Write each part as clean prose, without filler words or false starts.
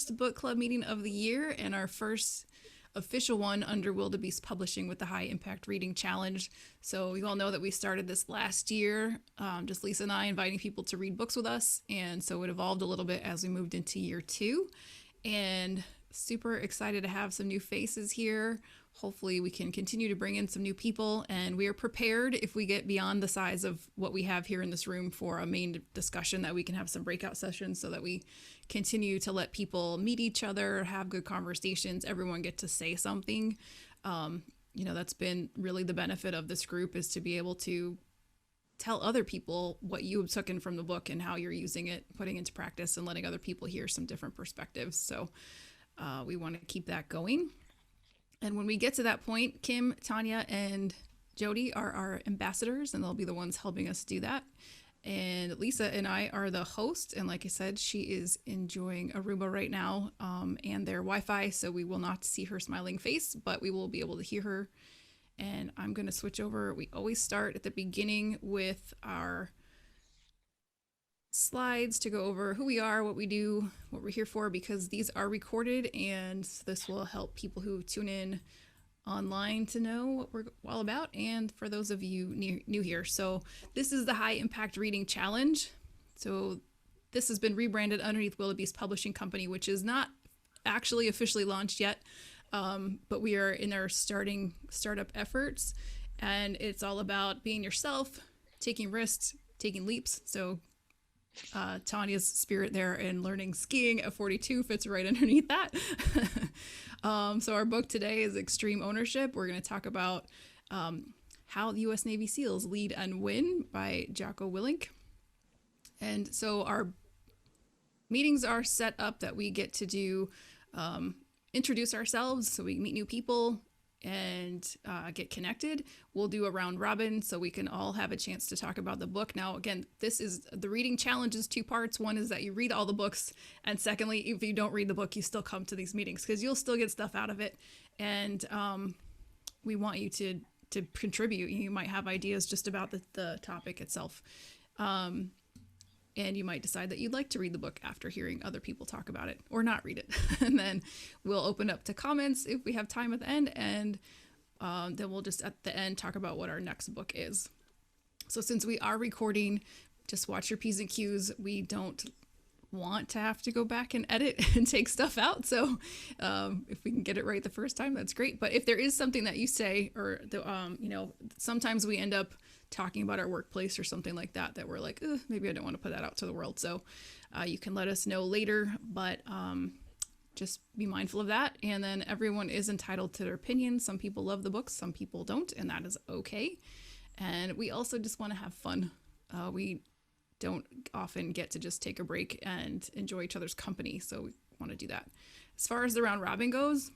first book club meeting of the year and our first official one under Wildebeest Publishing with the High Impact Reading Challenge. So you all know that we started this last year, just Lisa and I inviting people to read books with us. And so it evolved a little bit as we moved into year 2. And super excited to have some new faces here. Hopefully we can continue to bring in some new people, and we are prepared if we get beyond the size of what we have here in this room for a main discussion, that we can have some breakout sessions so that we continue to let people meet each other, have good conversations, everyone get to say something. That's been really the benefit of this group, is to be able to tell other people what you have taken from the book and how you're using it, putting into practice, and letting other people hear some different perspectives. So we want to keep that going. And when we get to that point, Kim, Tanya, and Jody are our ambassadors, and they'll be the ones helping us do that. And Lisa and I are the host. And like I said, she is enjoying Aruba right now and their Wi-Fi, so we will not see her smiling face, but we will be able to hear her. And I'm going to switch over. We always start at the beginning with our slides to go over who we are, what we do, what we're here for, because these are recorded, and this will help people who tune in online to know what we're all about, and for those of you new here. So this is the High Impact Reading Challenge. So this has been rebranded underneath Wildebeest Publishing Company, which is not actually officially launched yet, but we are in our startup efforts, and it's all about being yourself, taking risks, taking leaps. So Tanya's spirit there in learning skiing at 42 fits right underneath that. So our book today is Extreme Ownership. We're going to talk about How the U.S. Navy SEALs Lead and Win by Jocko Willink. And so our meetings are set up that we get to do introduce ourselves, so we meet new people and get connected. We'll do a round robin so we can all have a chance to talk about the book. Now, again, this is the reading challenge is 2 parts. One is that you read all the books, and secondly, if you don't read the book, you still come to these meetings because you'll still get stuff out of it. And we want you to contribute. You might have ideas just about the topic itself. And you might decide that you'd like to read the book after hearing other people talk about it, or not read it. And then we'll open up to comments if we have time at the end, and then we'll just at the end talk about what our next book is. So since we are recording, just watch your P's and Q's. We don't want to have to go back and edit and take stuff out. So if we can get it right the first time, that's great. But if there is something that you say, or sometimes we end up talking about our workplace or something like that we're like, maybe I don't want to put that out to the world. So you can let us know later, but just be mindful of that. And then everyone is entitled to their opinion. Some people love the books, some people don't, and that is okay. And we also just want to have fun. We don't often get to just take a break and enjoy each other's company, so we want to do that. As far as the round robin goes,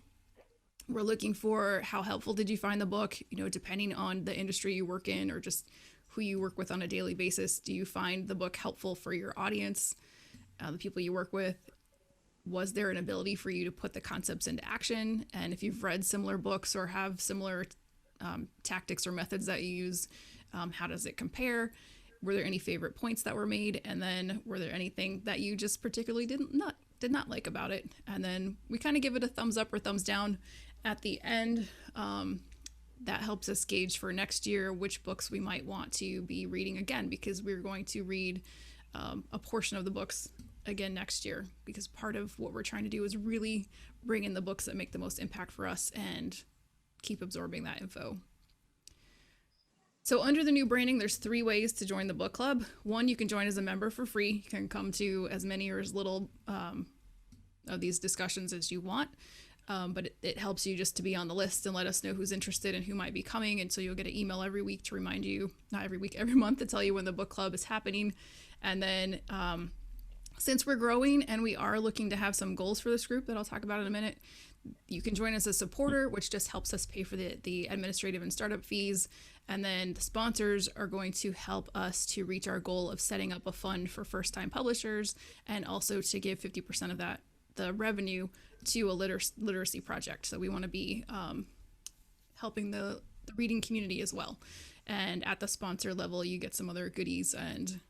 we're looking for how helpful did you find the book, depending on the industry you work in or just who you work with on a daily basis. Do you find the book helpful for your audience, the people you work with? Was there an ability for you to put the concepts into action? And if you've read similar books or have similar tactics or methods that you use, how does it compare? Were there any favorite points that were made? And then were there anything that you just particularly did not like about it? And then we kind of give it a thumbs up or thumbs down at the end. That helps us gauge for next year which books we might want to be reading again, because we're going to read a portion of the books again next year, because part of what we're trying to do is really bring in the books that make the most impact for us and keep absorbing that info. So under the new branding, there's 3 ways to join the book club. 1, you can join as a member for free. You can come to as many or as little of these discussions as you want. But it helps you just to be on the list and let us know who's interested and who might be coming. And so you'll get an email every week to remind you, not every week, every month, to tell you when the book club is happening. And then since we're growing and we are looking to have some goals for this group that I'll talk about in a minute, you can join as a supporter, which just helps us pay for the administrative and startup fees. And then the sponsors are going to help us to reach our goal of setting up a fund for first-time publishers, and also to give 50% of that, the revenue, to a literacy project. So we want to be helping the reading community as well. And at the sponsor level, you get some other goodies and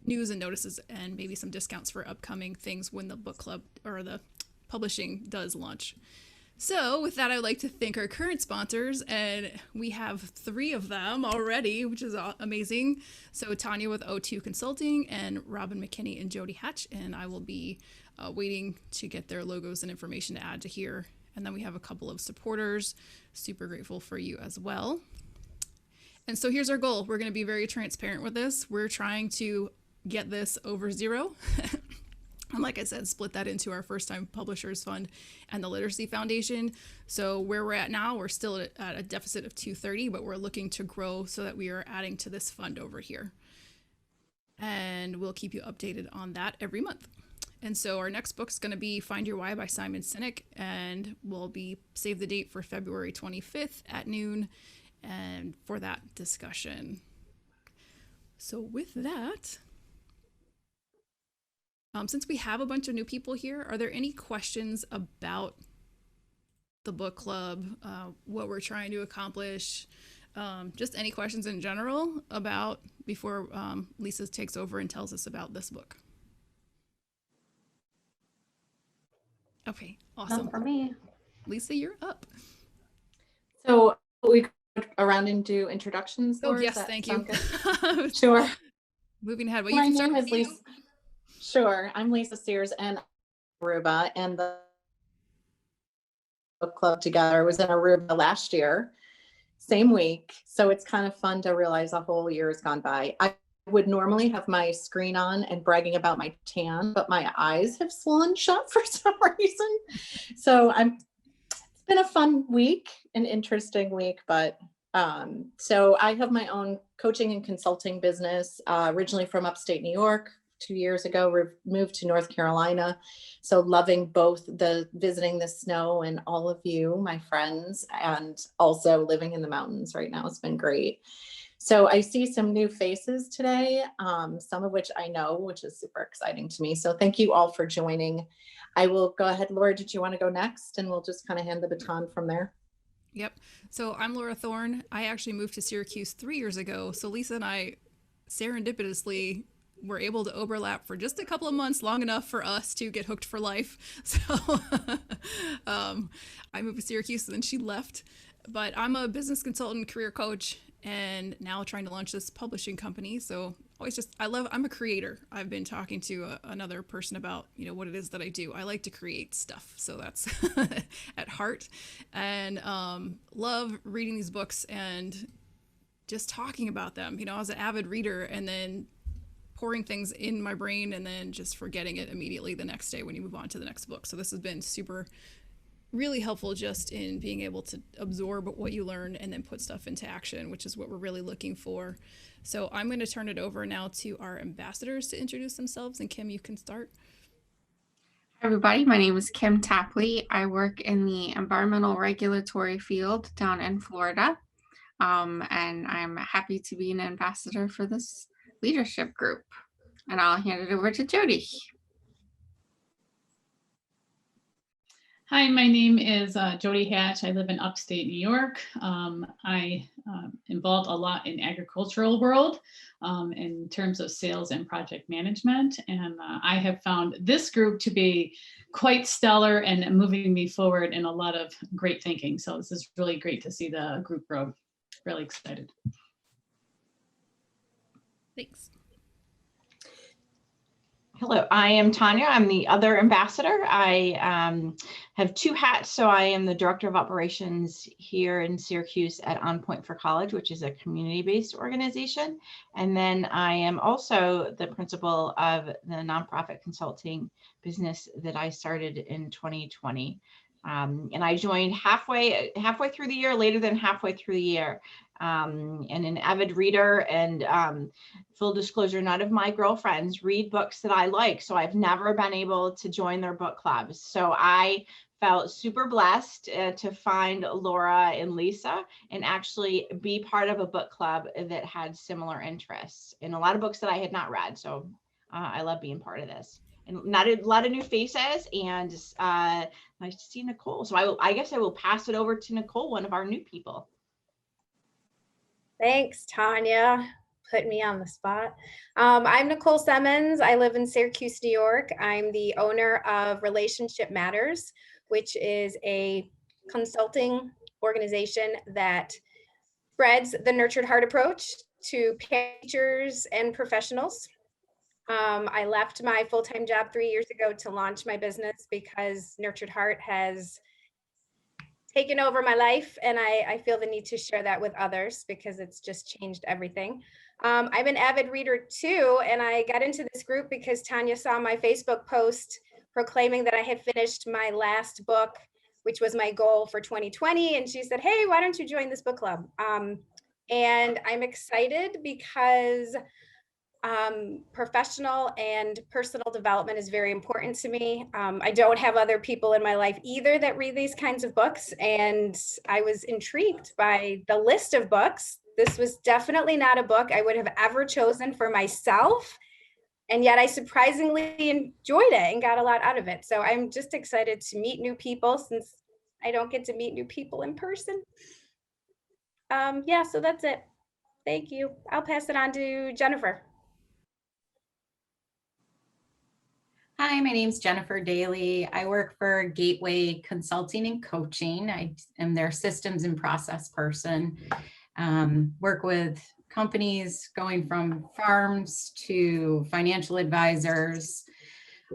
news and notices and maybe some discounts for upcoming things when the book club or the publishing does launch. So with that, I'd like to thank our current sponsors, and we have 3 of them already, which is amazing. So Tanya with O2 Consulting and Robin McKinney and Jody Hatch, and I will be waiting to get their logos and information to add to here. And then we have a couple of supporters. Super grateful for you as well. And so here's our goal. We're going to be very transparent with this. We're trying to get this over 0. And like I said, split that into our First Time Publishers Fund and the Literacy Foundation. So where we're at now, we're still at a deficit of 230, but we're looking to grow so that we are adding to this fund over here. And we'll keep you updated on that every month. And so our next book is going to be Find Your Why by Simon Sinek, and we'll be save the date for February 25th at noon and for that discussion. So with that, since we have a bunch of new people here, are there any questions about the book club, what we're trying to accomplish, just any questions in general about before Lisa takes over and tells us about this book? Okay, awesome. Not for me. Lisa, you're up. So we go around and do introductions. Oh, yes, thank you. Sure. Moving ahead. Well, My name is Lisa. Sure. I'm Lisa Sears and Aruba, and the book club together was in Aruba last year, same week. So it's kind of fun to realize a whole year has gone by. I would normally have my screen on and bragging about my tan, but my eyes have swollen shut for some reason. So it's been a fun week, an interesting week, but so I have my own coaching and consulting business, originally from upstate New York. 2 years ago, moved to North Carolina. So loving both the visiting the snow and all of you, my friends, and also living in the mountains right now. It's been great. So I see some new faces today, some of which I know, which is super exciting to me. So thank you all for joining. I will go ahead. Laura, did you want to go next? And we'll just kind of hand the baton from there. Yep. So I'm Laura Thorne. I actually moved to Syracuse 3 years ago. So Lisa and I serendipitously were able to overlap for just a couple of months, long enough for us to get hooked for life. So I moved to Syracuse and then she left. But I'm a business consultant, career coach, and now trying to launch this publishing company. So I'm a creator. I've been talking to another person about, what it is that I do. I like to create stuff. So that's at heart, and love reading these books and just talking about them. I was an avid reader and then pouring things in my brain and then just forgetting it immediately the next day when you move on to the next book. So this has been really helpful just in being able to absorb what you learn and then put stuff into action, which is what we're really looking for. So I'm going to turn it over now to our ambassadors to introduce themselves. And Kim, you can start. Hi, everybody. My name is Kim Tapley. I work in the environmental regulatory field down in Florida. And I'm happy to be an ambassador for this leadership group. And I'll hand it over to Jody. Hi, my name is Jody Hatch. I live in upstate New York. I involved a lot in agricultural world in terms of sales and project management. And I have found this group to be quite stellar and moving me forward in a lot of great thinking. So this is really great to see the group grow. Really excited. Thanks. Hello, I am Tanya. I'm the other ambassador. I have 2 hats. So I am the director of operations here in Syracuse at On Point for College, which is a community-based organization. And then I am also the principal of the nonprofit consulting business that I started in 2020. And I joined halfway through the year, later than halfway through the year. And an avid reader, and full disclosure, none of my girlfriends read books that I like. So I've never been able to join their book clubs. So I felt super blessed to find Laura and Lisa and actually be part of a book club that had similar interests in a lot of books that I had not read. So I love being part of this. And not a lot of new faces, and nice to see Nicole. So I guess I will pass it over to Nicole, one of our new people. Thanks, Tanya. put me on the spot. I'm Nicole Simmons. I live in Syracuse, New York. I'm the owner of Relationship Matters, which is a consulting organization that spreads the nurtured heart approach to teachers and professionals. I left my full-time job 3 years ago to launch my business because Nurtured Heart has taken over my life, and I feel the need to share that with others because it's just changed everything. I'm an avid reader too, and I got into this group because Tanya saw my Facebook post proclaiming that I had finished my last book, which was my goal for 2020. And she said, hey, why don't you join this book club? And I'm excited because professional and personal development is very important to me. I don't have other people in my life either that read these kinds of books, and I was intrigued by the list of books. This was definitely not a book I would have ever chosen for myself, and yet I surprisingly enjoyed it and got a lot out of it. So I'm just excited to meet new people since I don't get to meet new people in person. Yeah, so that's it. Thank you. I'll pass it on to Jennifer. Hi, my name's Jennifer Daly. I work for Gateway Consulting and Coaching. I am their systems and process person. Work with companies going from farms to financial advisors,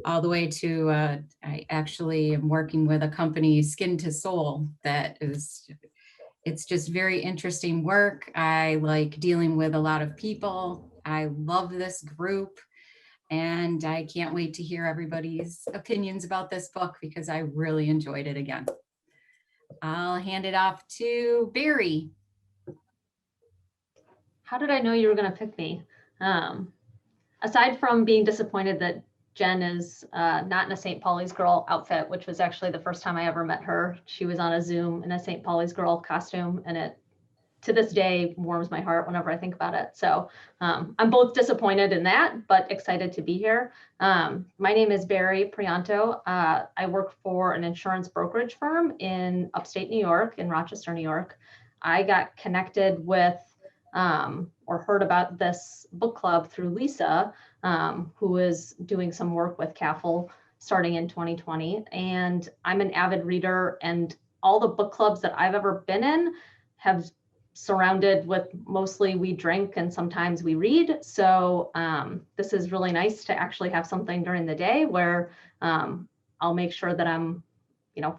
all the way to, I actually am working with a company, Skin to Soul, it's just very interesting work. I like dealing with a lot of people. I love this group. And I can't wait to hear everybody's opinions about this book because I really enjoyed it again. I'll hand it off to Barry. How did I know you were going to pick me? Aside from being disappointed that Jen is not in a St. Pauli's girl outfit, which was actually the first time I ever met her. She was on a Zoom in a St. Pauli's girl costume, and it to this day warms my heart whenever I think about it. So I'm both disappointed in that, but excited to be here. My name is Barry Prianto. I work for an insurance brokerage firm in upstate New York, in Rochester, New York. I got connected with or heard about this book club through Lisa, who is doing some work with CAFL starting in 2020. And I'm an avid reader, and all the book clubs that I've ever been in have surrounded with mostly we drink and sometimes we read. So this is really nice to actually have something during the day where I'll make sure that I'm,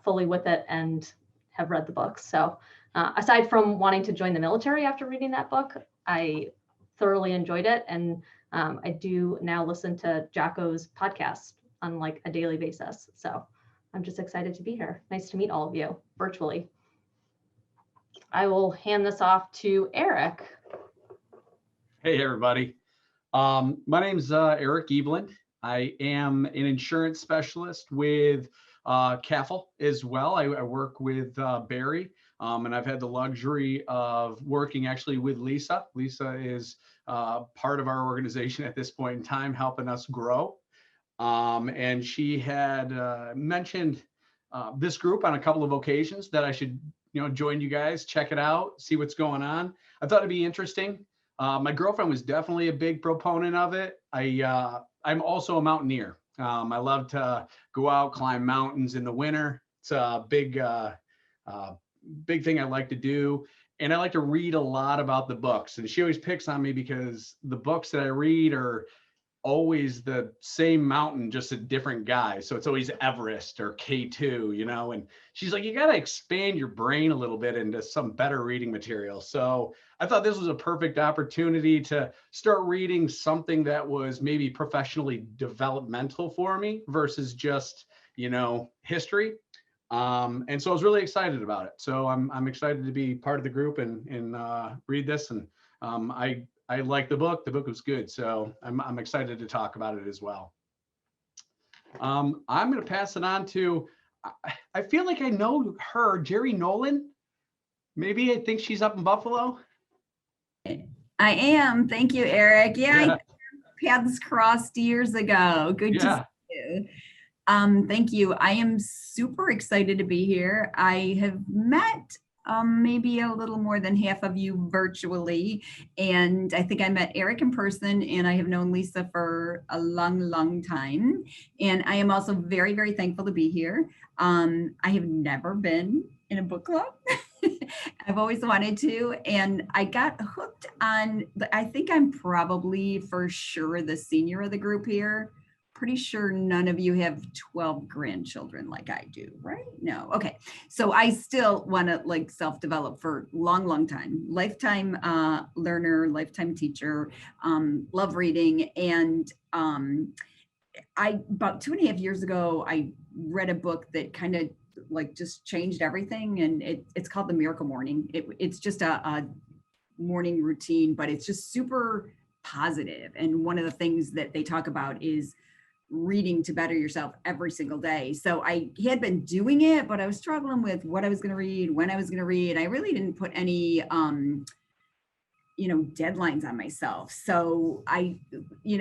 fully with it and have read the books. So aside from wanting to join the military after reading that book, I thoroughly enjoyed it. And I do now listen to Jocko's podcast on like a daily basis. So I'm just excited to be here. Nice to meet all of you virtually. I will hand this off to Eric. Hey, everybody. My name's Eric Eveland. I am an insurance specialist with CAFL as well. I work with Barry, and I've had the luxury of working actually with Lisa. Lisa is part of our organization at this point in time, helping us grow. And she had mentioned this group on a couple of occasions that I should join you guys, check it out, see what's going on. I thought it'd be interesting. My girlfriend was definitely a big proponent of it. I'm also a mountaineer. I love to go out, climb mountains in the winter. It's a big thing I like to do. And I like to read a lot about the books. And she always picks on me because the books that I read are always the same mountain, just a different guy. So it's always Everest or K2, and she's like, you got to expand your brain a little bit into some better reading material. So I thought this was a perfect opportunity to start reading something that was maybe professionally developmental for me versus just, history. And so I was really excited about it. So I'm excited to be part of the group and read this. And I like the book. The book was good, so I'm excited to talk about it as well. I'm going to pass it on to, I feel like I know her, Jerry Nolan. Maybe I think she's up in Buffalo. I am. Thank you, Eric. Yeah. Paths crossed years ago. Good to see you. Thank you. I am super excited to be here. I have met maybe a little more than half of you virtually. And I think I met Eric in person, and I have known Lisa for a long, long time. And I am also very, very thankful to be here. I have never been in a book club. I've always wanted to, and I got hooked on, I think I'm probably for sure the senior of the group here. Pretty sure none of you have 12 grandchildren like I do, right? No. Okay. So I still want to like self-develop for long, long time. Lifetime learner, lifetime teacher, love reading. And about 2.5 years ago, I read a book that kind of like just changed everything. And it's called The Miracle Morning. It's just a morning routine, but it's just super positive. And one of the things that they talk about is reading to better yourself every single day. So I had been doing it, but I was struggling with what I was going to read, when I was going to read. I really didn't put any, deadlines on myself. So I,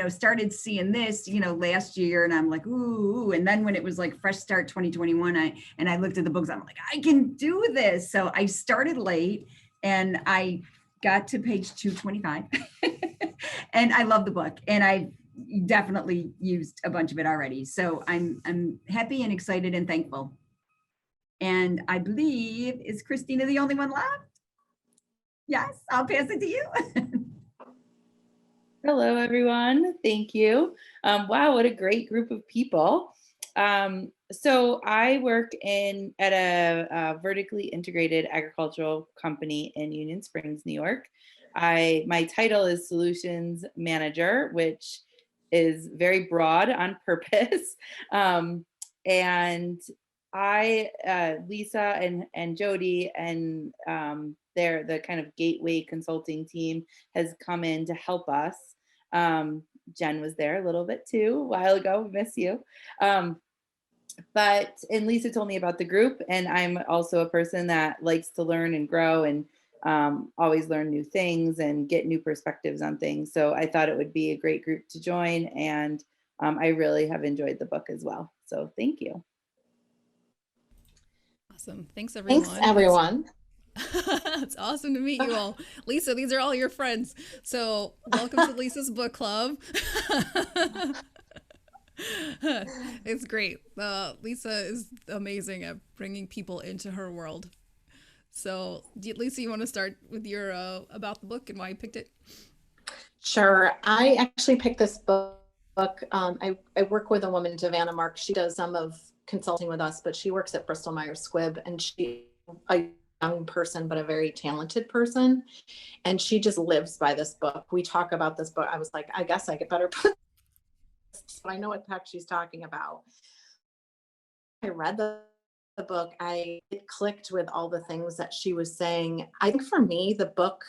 started seeing this, last year, and I'm like, ooh. And then when it was like fresh start 2021, I looked at the books, I'm like, I can do this. So I started late and I got to page 225 and I love the book, and I definitely used a bunch of it already. So I'm happy and excited and thankful. And I believe, is Christina the only one left? Yes, I'll pass it to you. Hello, everyone. Thank you. Wow, what a great group of people. So I work at a vertically integrated agricultural company in Union Springs, New York. My title is Solutions Manager, which is very broad on purpose. And Lisa and Jody and they're the kind of Gateway consulting team has come in to help us. Jen was there a little bit too a while ago, miss you. And Lisa told me about the group, and I'm also a person that likes to learn and grow and always learn new things and get new perspectives on things. So I thought it would be a great group to join, and I really have enjoyed the book as well. So thank you. Awesome. Thanks, everyone. Thanks, everyone. It's awesome to meet you all. Lisa, these are all your friends. So welcome to Lisa's book club. It's great. Lisa is amazing at bringing people into her world. So Lisa, you want to start with your about the book and why you picked it? Sure. I actually picked this book. I work with a woman, Savannah Mark. She does some of consulting with us, but she works at Bristol Myers Squibb, and she's a young person, but a very talented person. And she just lives by this book. We talk about this book. I was like, I guess I could better put this, so I know what the heck she's talking about. I read the book. It clicked with all the things that she was saying. I think for me, the book,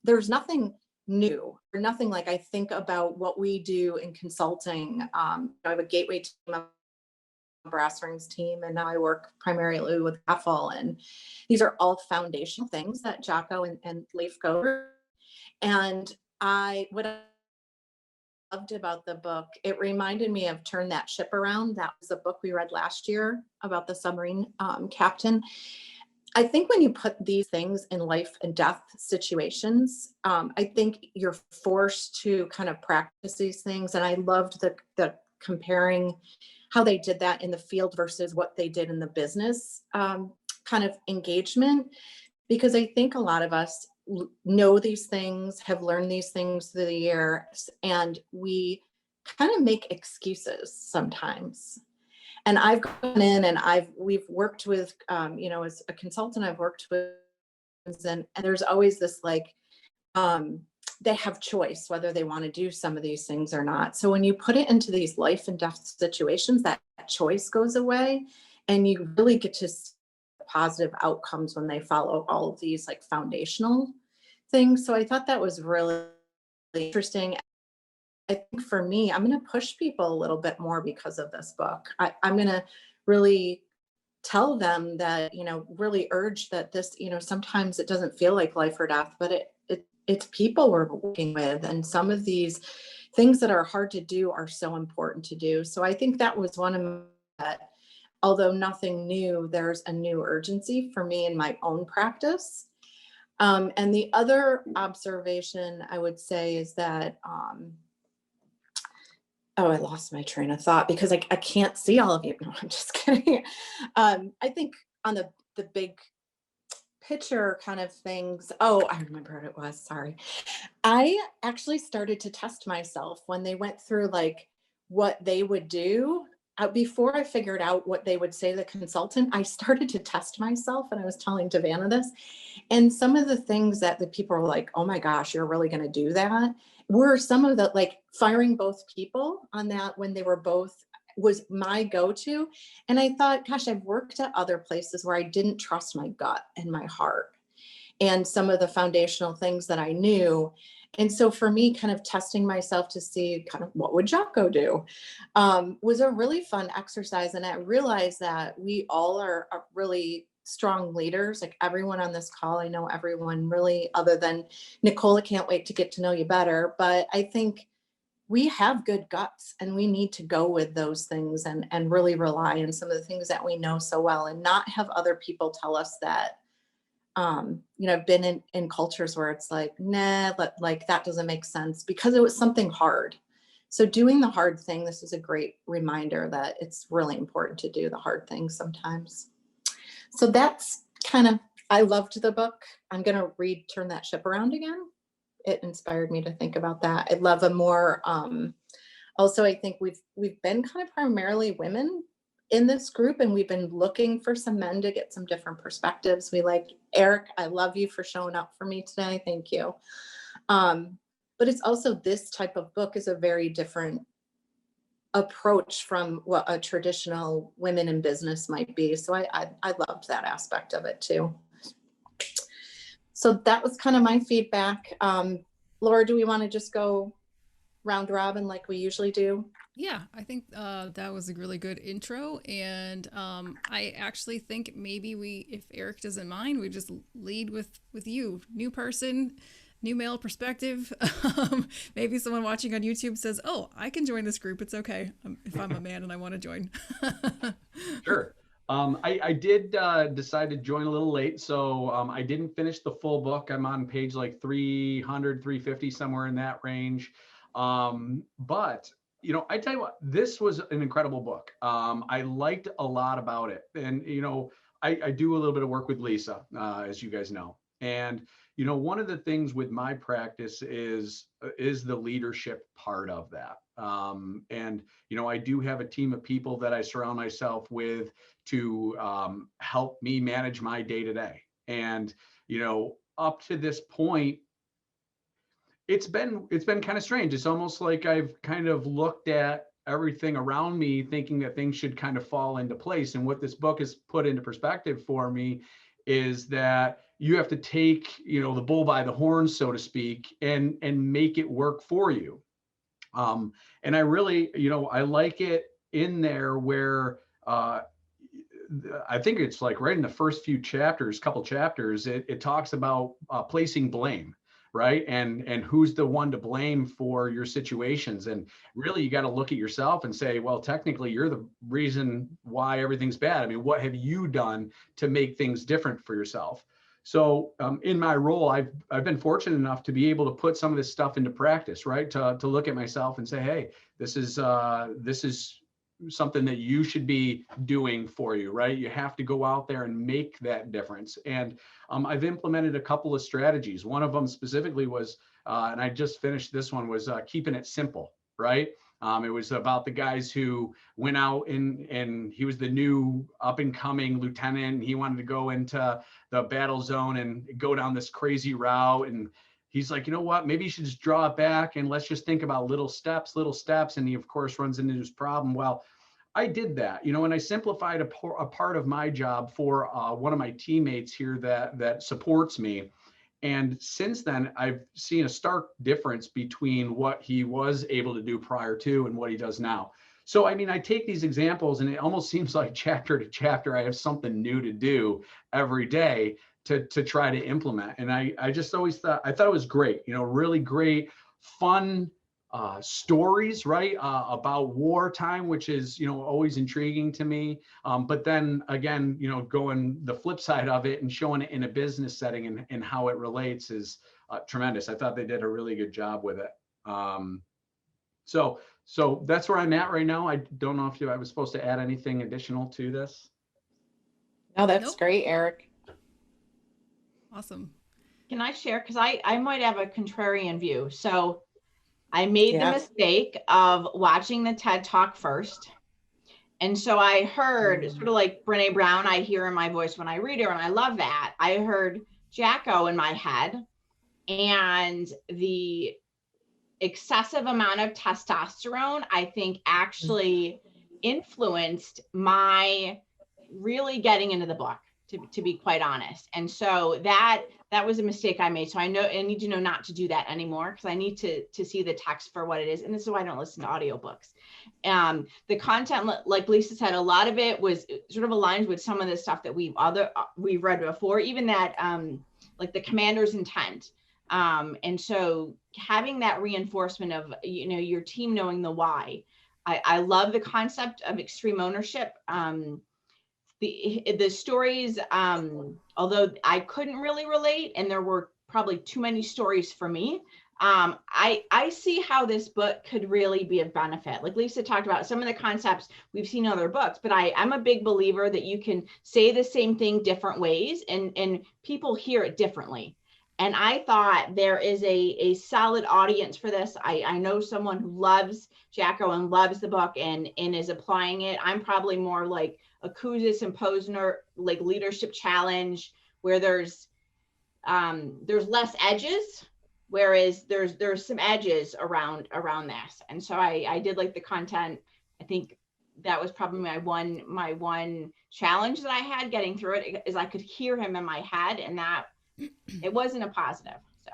there's nothing new or nothing like I think about what we do in consulting. I have a Gateway team, brass rings team, and now I work primarily with AFL, and these are all foundational things that Jocko and Leif go through. And what I loved about the book, it reminded me of Turn That Ship Around. That was a book we read last year about the submarine captain. I think when you put these things in life and death situations, I think you're forced to kind of practice these things. And I loved the comparing how they did that in the field versus what they did in the business kind of engagement, because I think a lot of us know these things, have learned these things through the years, and we kind of make excuses sometimes. And I've gone in and we've worked with, as a consultant, I've worked with, and there's always this like, they have choice whether they want to do some of these things or not. So when you put it into these life and death situations, that choice goes away, and you really get to see positive outcomes when they follow all of these like foundational things. So I thought that was really interesting. I think for me, I'm going to push people a little bit more because of this book. I'm going to really tell them that, really urge that this, sometimes it doesn't feel like life or death, but it's people we're working with. And some of these things that are hard to do are so important to do. So I think that was one of that although nothing new, there's a new urgency for me in my own practice. And the other observation I would say is that, oh, I lost my train of thought because I can't see all of you. No, I'm just kidding. I think on the big picture kind of things. Oh, I remember what it was. Sorry. I actually started to test myself when they went through like what they would do. Before I figured out what they would say to the consultant, I started to test myself, and I was telling Davana this. And some of the things that the people were like, oh my gosh, you're really going to do that, were some of the, like, firing both people on that when they were both was my go-to. And I thought, gosh, I've worked at other places where I didn't trust my gut and my heart and some of the foundational things that I knew. And so for me, kind of testing myself to see kind of what would Jocko do, was a really fun exercise. And I realized that we all are really strong leaders, like everyone on this call. I know everyone really, other than Nicole, I can't wait to get to know you better. But I think we have good guts, and we need to go with those things and really rely on some of the things that we know so well, and not have other people tell us that. I've been in cultures where it's like, nah, like that doesn't make sense because it was something hard. So doing the hard thing, this is a great reminder that it's really important to do the hard things sometimes. So that's kind of, I loved the book. I'm going to Turn That Ship Around again. It inspired me to think about that. I love a more, also, I think we've been kind of primarily women in this group, and we've been looking for some men to get some different perspectives. We like Eric. I love you for showing up for me today. Thank you. But it's also, this type of book is a very different approach from what a traditional women in business might be. So I loved that aspect of it too. So that was kind of my feedback. Laura, do we want to just go round robin like we usually do? Yeah, I think that was a really good intro. And I actually think maybe if Eric doesn't mind, we just lead with you. New person, new male perspective. Maybe someone watching on YouTube says, oh, I can join this group. It's okay if I'm a man and I want to join. Sure. I did decide to join a little late, so I didn't finish the full book. I'm on page like 300, 350, somewhere in that range. But, I tell you what, this was an incredible book. I liked a lot about it. And, I do a little bit of work with Lisa, as you guys know. And, one of the things with my practice is the leadership part of that. And, I do have a team of people that I surround myself with to help me manage my day-to-day. And, up to this point, it's been kind of strange. It's almost like I've kind of looked at everything around me thinking that things should kind of fall into place. And what this book has put into perspective for me is that you have to take, the bull by the horns, so to speak, and make it work for you. And I really, I like it in there where I think it's like right in the first couple chapters, it talks about placing blame, right? And who's the one to blame for your situations. And really, you got to look at yourself and say, well, technically, you're the reason why everything's bad. I mean, what have you done to make things different for yourself? So in my role, I've been fortunate enough to be able to put some of this stuff into practice, right? To look at myself and say, hey, this is something that you should be doing for you, right? You have to go out there and make that difference. And I've implemented a couple of strategies. One of them specifically was, and I just finished this one, was keeping it simple, right? It was about the guys who went out and he was the new up and coming lieutenant. And he wanted to go into the battle zone and go down this crazy route. And he's like, you know what, maybe you should just draw it back and let's just think about little steps. And he, of course, runs into his problem. Well, I did that, and I simplified a part of my job for one of my teammates here that supports me. And since then, I've seen a stark difference between what he was able to do prior to and what he does now. So, I mean, I take these examples and it almost seems like chapter to chapter, I have something new to do every day to try to implement. And I just always thought it was great, really great, fun stories, right, about wartime, which is, always intriguing to me. But then again, going the flip side of it and showing it in a business setting and how it relates is tremendous. I thought they did a really good job with it. So that's where I'm at right now. I don't know if I was supposed to add anything additional to this. No, that's Nope. great, Eric. Awesome. Can I share? Because I might have a contrarian view. So I made the mistake of watching the TED Talk first. And so I heard sort of like Brene Brown, I hear in my voice when I read her, and I love that. I heard Jocko in my head, and the excessive amount of testosterone, I think, actually influenced my really getting into the book, to be quite honest. And so that was a mistake I made. So I need to know not to do that anymore, because I need to see the text for what it is. And this is why I don't listen to audiobooks. The content, like Lisa said, a lot of it was sort of aligned with some of the stuff that we've read before, even that like the commander's intent. And so having that reinforcement of, your team knowing the why. I love the concept of extreme ownership. The stories, although I couldn't really relate, and there were probably too many stories for me, I see how this book could really be of benefit. Like Lisa talked about, some of the concepts we've seen in other books, but I'm a big believer that you can say the same thing different ways, and people hear it differently. And I thought there is a solid audience for this. I know someone who loves Jocko and loves the book and is applying it. I'm probably more like a Kuzis and Posner, like leadership challenge, where there's less edges, whereas there's some edges around this. And so I did like the content. I think that was probably my one challenge that I had getting through it, is I could hear him in my head, and that it wasn't a positive. So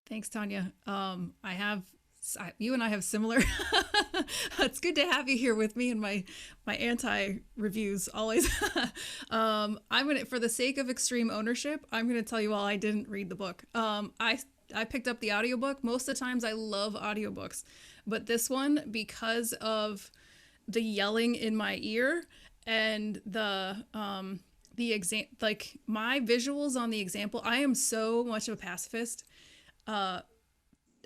Thanks, Tanya. You and I have similar. It's good to have you here with me and my anti reviews always. For the sake of extreme ownership, I'm gonna tell you all I didn't read the book. I picked up the audiobook. Most of the times I love audiobooks, but this one, because of the yelling in my ear and the like my visuals on the example, I am so much of a pacifist.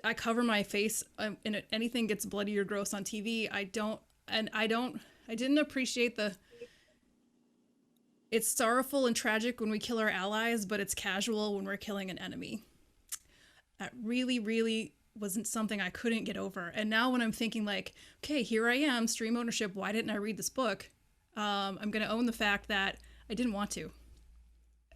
I cover my face, and anything gets bloody or gross on TV. I didn't appreciate it's sorrowful and tragic when we kill our allies, but it's casual when we're killing an enemy. That really, really wasn't something I couldn't get over. And now when I'm thinking like, okay, here I am, stream ownership, why didn't I read this book? I'm going to own the fact that I didn't want to.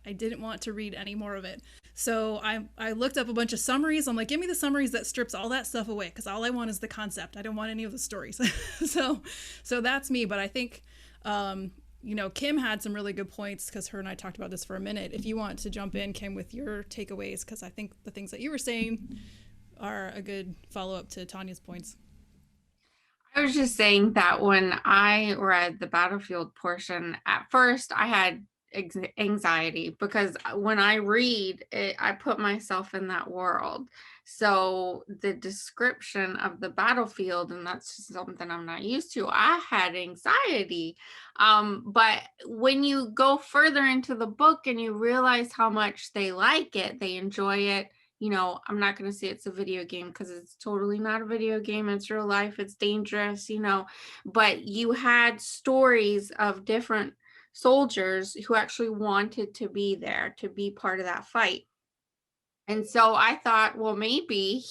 I didn't want to read any more of it. So I looked up a bunch of summaries. I'm like, give me the summaries that strips all that stuff away, because all I want is the concept. I don't want any of the stories. So that's me. But I think, Kim had some really good points, because her and I talked about this for a minute. If you want to jump in, Kim, with your takeaways, because I think the things that you were saying are a good follow-up to Tanya's points. I was just saying that when I read the battlefield portion, at first I had anxiety, because when I read it, I put myself in that world. So the description of the battlefield, and that's just something I'm not used to, I had anxiety. But when you go further into the book and you realize how much they like it, they enjoy it. I'm not going to say it's a video game, because it's totally not a video game. It's real life. It's dangerous, but you had stories of different soldiers who actually wanted to be there, to be part of that fight. And so I thought, well, maybe,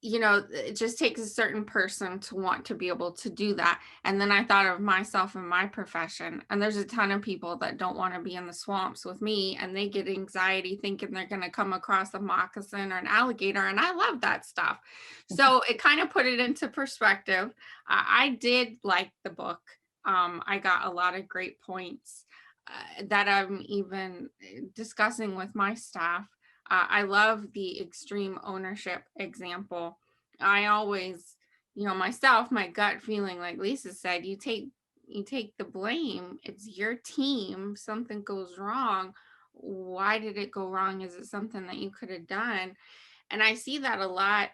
it just takes a certain person to want to be able to do that. And then I thought of myself and my profession. And there's a ton of people that don't want to be in the swamps with me, and they get anxiety thinking they're going to come across a moccasin or an alligator. And I love that stuff. So it kind of put it into perspective. I did like the book. I got a lot of great points that I'm even discussing with my staff. I love the extreme ownership example. I always, myself, my gut feeling, like Lisa said, you take the blame. It's your team. Something goes wrong. Why did it go wrong? Is it something that you could have done? And I see that a lot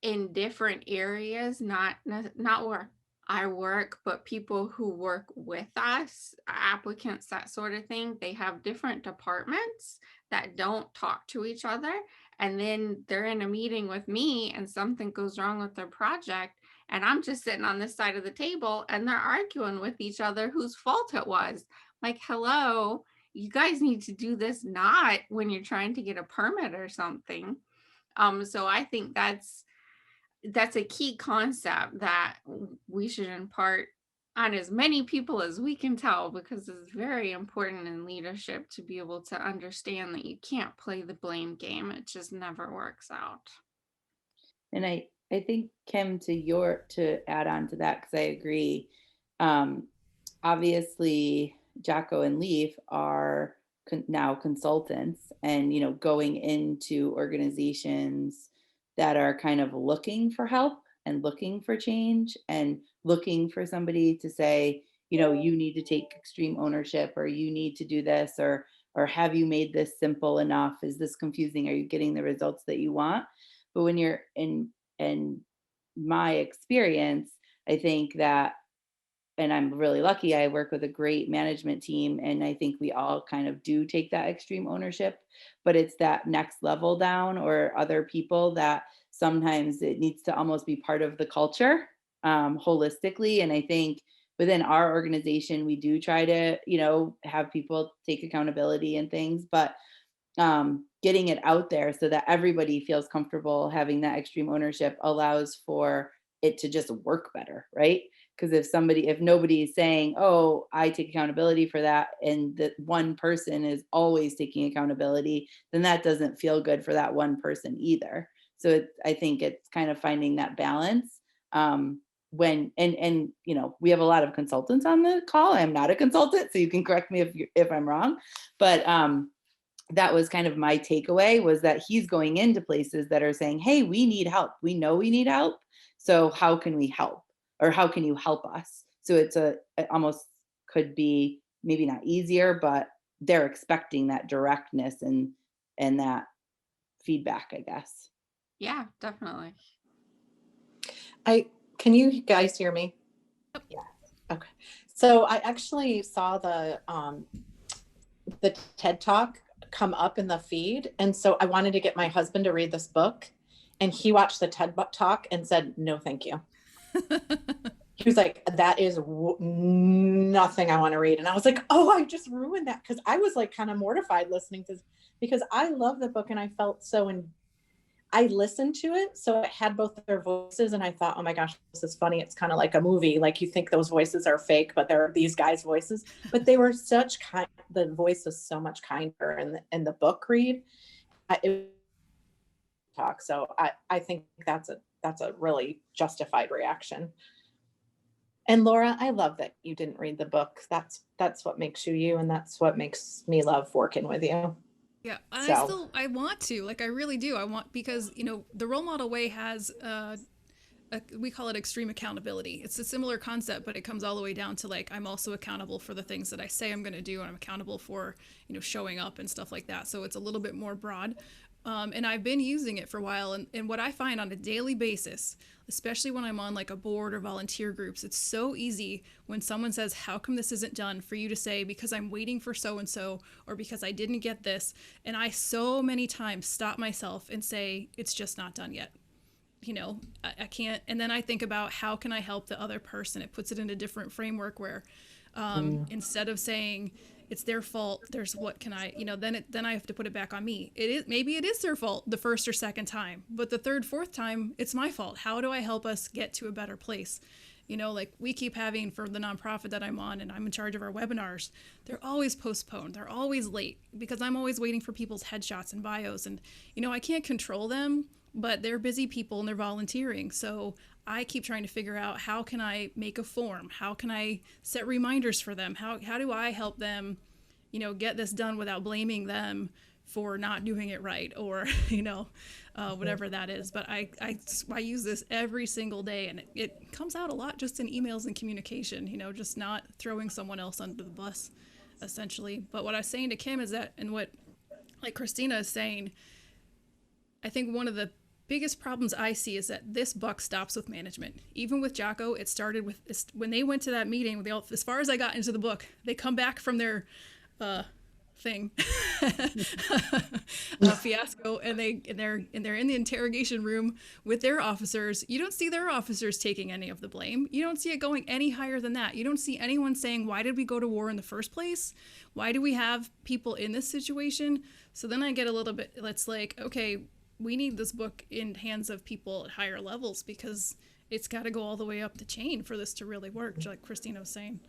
in different areas, not where I work, but people who work with us, applicants, that sort of thing. They have different departments that don't talk to each other. And then they're in a meeting with me and something goes wrong with their project. And I'm just sitting on this side of the table and they're arguing with each other whose fault it was. Like, hello, you guys need to do this not when you're trying to get a permit or something. So I think that's a key concept that we should impart on as many people as we can tell, because it's very important in leadership to be able to understand that you can't play the blame game. It just never works out. And I think, Kim, to add on to that, because I agree, obviously Jocko and Leif are now consultants, and going into organizations that are kind of looking for help and looking for change and looking for somebody to say, you need to take extreme ownership, or you need to do this, or have you made this simple enough? Is this confusing? Are you getting the results that you want? But when you're in my experience, I think that, and I'm really lucky, I work with a great management team, and I think we all kind of do take that extreme ownership, but it's that next level down, or other people, that sometimes it needs to almost be part of the culture, holistically. And I think within our organization, we do try to, have people take accountability and things, but getting it out there so that everybody feels comfortable having that extreme ownership allows for it to just work better, right? Because if nobody is saying, oh, I take accountability for that, and that one person is always taking accountability, then that doesn't feel good for that one person either. So I think it's kind of finding that balance. We have a lot of consultants on the call. I'm not a consultant, so you can correct me if I'm wrong, but that was kind of my takeaway, was that he's going into places that are saying, hey, we need help. We know we need help. So how can we help? Or how can you help us? So it almost could be maybe not easier, but they're expecting that directness and that feedback, I guess. Yeah, definitely. Can you guys hear me? Yeah. Okay. So I actually saw the TED Talk come up in the feed. And so I wanted to get my husband to read this book, and he watched the TED Talk and said, no, thank you. He was like, that is nothing I want to read. And I was like, oh, I just ruined that. Cause I was like kind of mortified listening to this, because I love the book, and I felt I listened to it. So it had both their voices, and I thought, oh my gosh, this is funny. It's kind of like a movie. Like, you think those voices are fake, but they're these guys' voices, but they were the voice was so much kinder in the book read. So I think that's a really justified reaction. And Laura, I love that you didn't read the book. That's what makes you you, and that's what makes me love working with you. Yeah, and I want to, like, I really do. Because, the Role Model Way has, we call it extreme accountability. It's a similar concept, but it comes all the way down to, like, I'm also accountable for the things that I say I'm going to do, and I'm accountable for, showing up and stuff like that. So it's a little bit more broad. And I've been using it for a while. And what I find on a daily basis, especially when I'm on like a board or volunteer groups, it's so easy when someone says, how come this isn't done, for you to say, because I'm waiting for so-and-so, or because I didn't get this. And I so many times stop myself and say, it's just not done yet. I can't. And then I think about, how can I help the other person? It puts it in a different framework where instead of saying, it's their fault, there's what can I, then I have to put it back on me. Maybe it is their fault the first or second time, but the third, fourth time, it's my fault. How do I help us get to a better place? Like we keep having, for the nonprofit that I'm on and I'm in charge of our webinars, they're always postponed. They're always late, because I'm always waiting for people's headshots and bios. And, I can't control them, but they're busy people and they're volunteering. So I keep trying to figure out, how can I make a form? How can I set reminders for them? How do I help them, get this done without blaming them for not doing it right, or, whatever that is. But I use this every single day, and it comes out a lot just in emails and communication, just not throwing someone else under the bus, essentially. But what I was saying to Kim is that, and what like Christina is saying, I think one of the biggest problems I see is that this buck stops with management. Even with Jocko, it started with when they went to that meeting. They all, as far as I got into the book, they come back from their thing fiasco, and they're in the interrogation room with their officers. You don't see their officers taking any of the blame. You don't see it going any higher than that. You don't see anyone saying, why did we go to war in the first place? Why do we have people in this situation? So then I get a little bit, it's like, okay, we need this book in hands of people at higher levels, because it's got to go all the way up the chain for this to really work, like Christina was saying.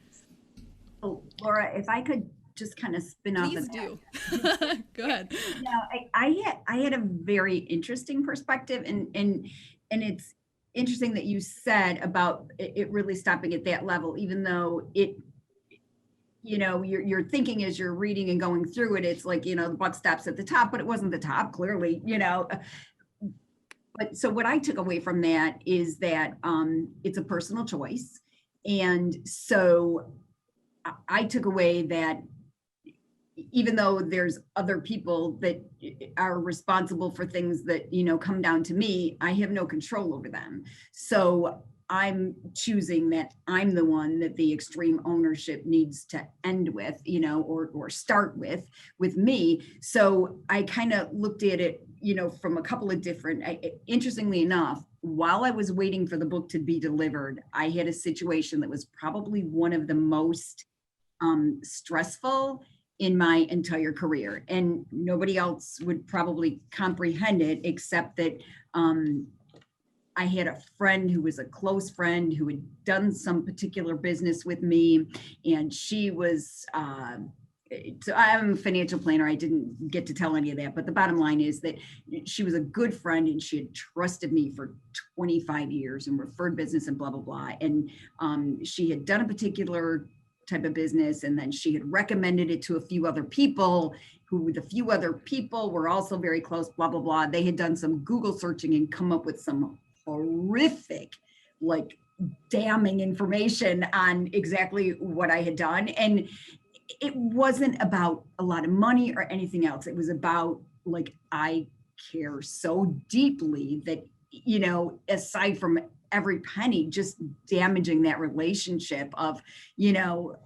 Oh, Laura, if I could just kind of spin off Please of do. that. Go ahead. Now, I had a very interesting perspective, and it's interesting that you said about it really stopping at that level, even though it, you know, you're thinking as you're reading and going through it, it's like, you know, the buck stops at the top, but it wasn't the top, clearly, you know. But so what I took away from that is that it's a personal choice. And so I took away that even though there's other people that are responsible for things that, you know, come down to me, I have no control over them. So I'm choosing that I'm the one that the extreme ownership needs to end with, you know, or start with me. So I kind of looked at it, you know, from a couple of different, interestingly enough, while I was waiting for the book to be delivered, I had a situation that was probably one of the most stressful in my entire career, and nobody else would probably comprehend it, except that I had a friend who was a close friend who had done some particular business with me, and she was, so I'm a financial planner. I didn't get to tell any of that, but the bottom line is that she was a good friend, and she had trusted me for 25 years and referred business and blah, blah, blah. And she had done a particular type of business, and then she had recommended it to a few other people who the few other people were also very close, blah, blah, blah. They had done some Google searching and come up with some horrific, like, damning information on exactly what I had done. And it wasn't about a lot of money or anything else. It was about, like, I care so deeply that, you know, aside from every penny, just damaging that relationship of, you know,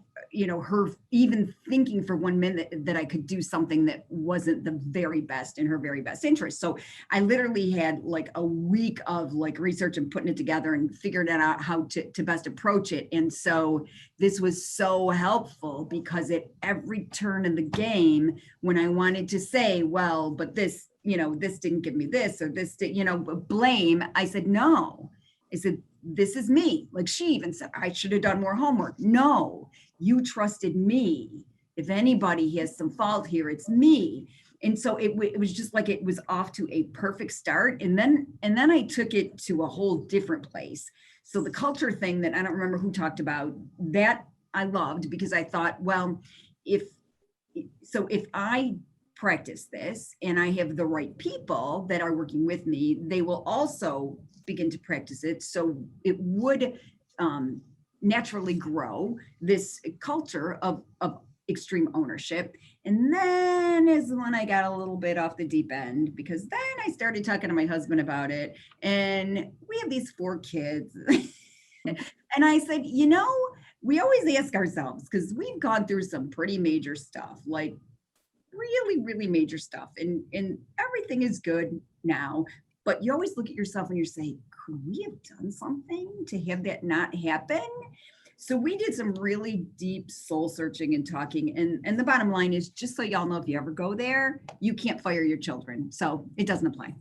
her even thinking for 1 minute that I could do something that wasn't the very best in her very best interest. So I literally had like a week of like research and putting it together and figuring out how to best approach it. And so this was so helpful, because at every turn of the game, when I wanted to say, well, but this, you know, this didn't give me this, or this did, you know, blame, I said, no. I said, this is me. Like, she even said, I should have done more homework. No, you trusted me. If anybody has some fault here, it's me. And so it was just like, it was off to a perfect start. And then I took it to a whole different place. So the culture thing that I don't remember who talked about, that I loved, because I thought, well, if I practice this and I have the right people that are working with me, they will also begin to practice it. So it would naturally grow this culture of extreme ownership. And then is when I got a little bit off the deep end, because then I started talking to my husband about it, and we have these 4 kids. And I said, you know, we always ask ourselves, because we've gone through some pretty major stuff, like really, really major stuff, and everything is good now. But you always look at yourself and you say, could we have done something to have that not happen? So we did some really deep soul searching and talking. And the bottom line is, just so y'all know, if you ever go there, you can't fire your children. So it doesn't apply.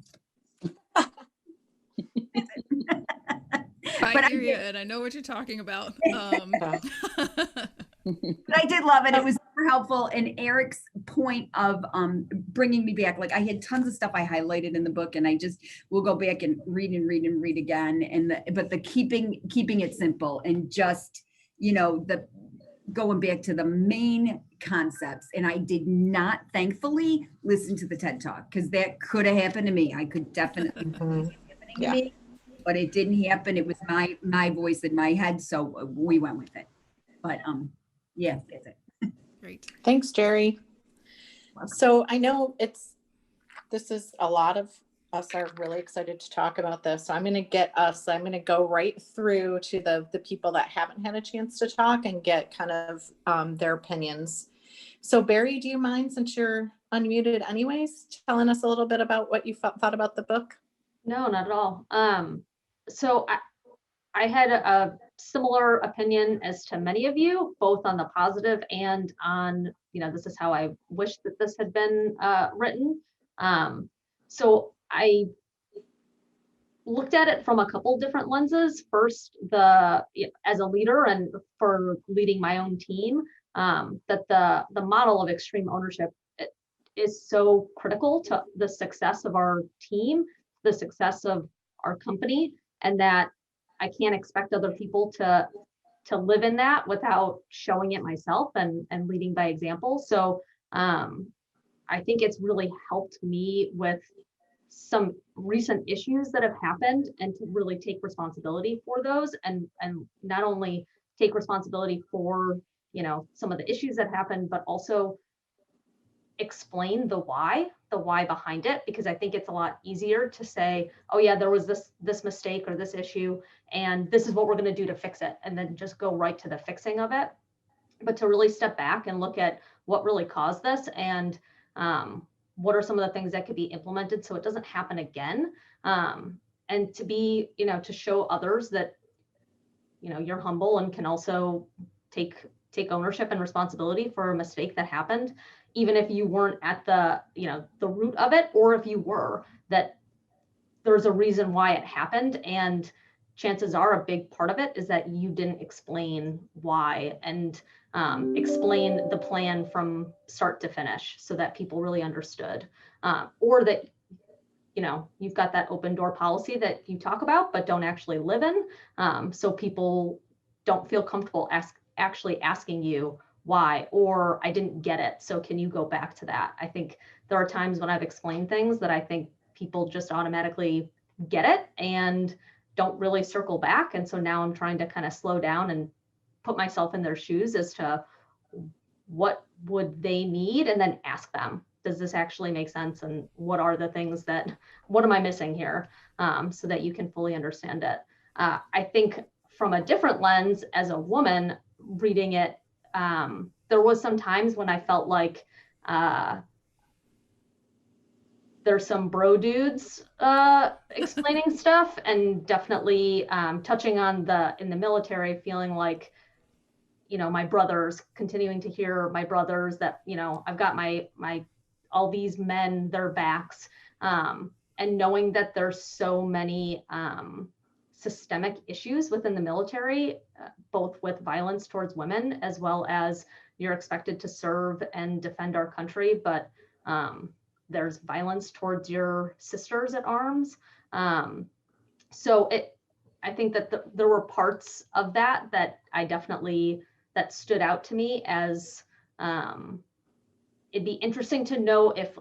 I hear you, and I know what you're talking about. But I did love it. It was super helpful. And Eric's point of bringing me back, like, I had tons of stuff I highlighted in the book, and I just will go back and read again. But the keeping it simple, and just, you know, the going back to the main concepts. And I did not, thankfully, listen to the TED Talk, because that could have happened to me. I could definitely happening to me, but it didn't happen. It was my voice in my head, so we went with it. But yeah, that's it. Great. Thanks, Jerry. So I know this is a lot of us are really excited to talk about this. So I'm going to go right through to the people that haven't had a chance to talk and get kind of their opinions. So Barry, do you mind, since you're unmuted anyways, telling us a little bit about what you thought about the book? No, not at all. So I had a similar opinion as to many of you, both on the positive and on, this is how I wish that this had been written. So I looked at it from a couple different lenses. First, as a leader and for leading my own team, that the model of extreme ownership is so critical to the success of our team, the success of our company, and that I can't expect other people to live in that without showing it myself and leading by example. So I think it's really helped me with some recent issues that have happened, and to really take responsibility for those, and not only take responsibility for some of the issues that happened, but also explain the why behind it, because I think it's a lot easier to say, oh yeah, there was this mistake or this issue, and this is what we're going to do to fix it, and then just go right to the fixing of it. But to really step back and look at what really caused this, and what are some of the things that could be implemented so it doesn't happen again, and to be, to show others that you're humble and can also take ownership and responsibility for a mistake that happened, even if you weren't at the root of it, or if you were, that there's a reason why it happened. And chances are a big part of it is that you didn't explain why, and explain the plan from start to finish so that people really understood, or that you've got that open door policy that you talk about but don't actually live in, so people don't feel comfortable actually asking you why, or I didn't get it, so can you go back to that? I think there are times when I've explained things that I think people just automatically get it and don't really circle back, and so now I'm trying to kind of slow down and put myself in their shoes as to what would they need, and then ask them, does this actually make sense, and what are the things what am I missing here, so that you can fully understand it. I think from a different lens, as a woman reading it, there was some times when I felt like there's some bro dudes explaining stuff, and definitely touching on in the military, feeling like, my brothers, continuing to hear my brothers, that, I've got my all these men, their backs, and knowing that there's so many systemic issues within the military, both with violence towards women, as well as you're expected to serve and defend our country, but there's violence towards your sisters at arms. So I think that there were parts of that I definitely, that stood out to me as, it'd be interesting to know if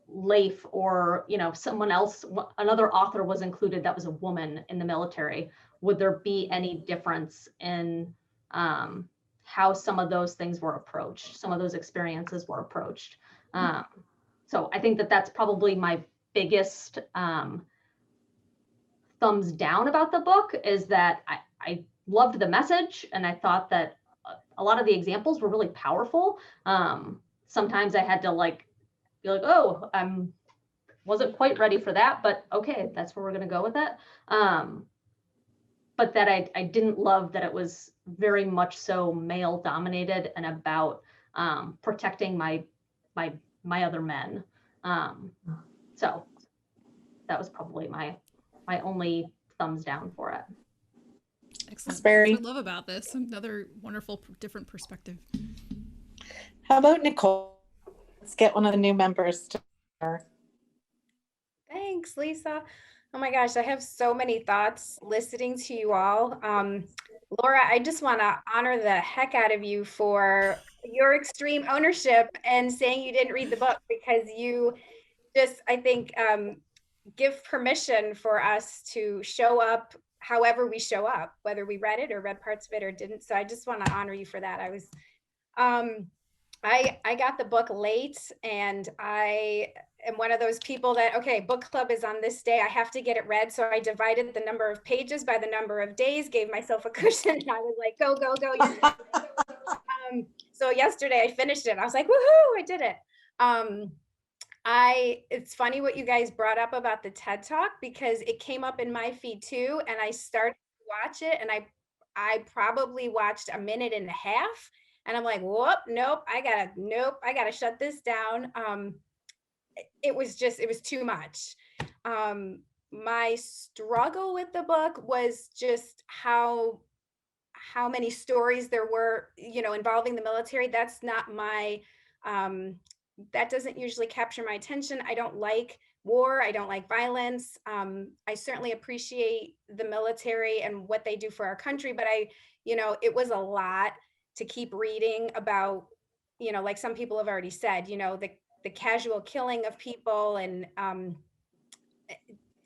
Leif or, someone else, another author was included that was a woman in the military. Would there be any difference in how some of those things were approached, some of those experiences were approached? So I think that that's probably my biggest thumbs down about the book, is that I loved the message, and I thought that a lot of the examples were really powerful. Sometimes I had to be like, oh, wasn't quite ready for that, but okay, that's where we're going to go with it. But that I didn't love that it was very much so male dominated and about protecting my other men. So that was probably my only thumbs down for it. Excellent. Barry. That's what I love about this. Another wonderful, different perspective. How about Nicole? Let's get one of the new members to her. Thanks, Lisa. Oh my gosh, I have so many thoughts listening to you all. Laura, I just want to honor the heck out of you for your extreme ownership and saying you didn't read the book, because you just, I think, give permission for us to show up however we show up, whether we read it or read parts of it or didn't. So I just want to honor you for that. I got the book late, and I am one of those people that, okay, book club is on this day, I have to get it read. So I divided the number of pages by the number of days, gave myself a cushion. And I was like, go, go, go. So yesterday I finished it. I was like, woohoo, I did it. It's funny what you guys brought up about the TED Talk, because it came up in my feed too. And I started to watch it, and I probably watched a minute and a half, and I'm like, whoop, nope, I gotta shut this down. It was too much. My struggle with the book was just how many stories there were, involving the military. That's not my, that doesn't usually capture my attention. I don't like war. I don't like violence. I certainly appreciate the military and what they do for our country, but it was a lot to keep reading about, like some people have already said, the casual killing of people, and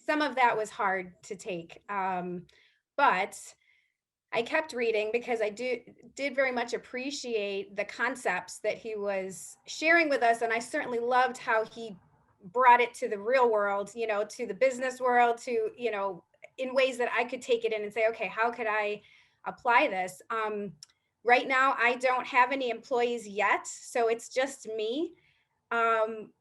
some of that was hard to take. But I kept reading because I did very much appreciate the concepts that he was sharing with us. And I certainly loved how he brought it to the real world, to the business world, to, in ways that I could take it in and say, okay, how could I apply this? Right now, I don't have any employees yet, so it's just me.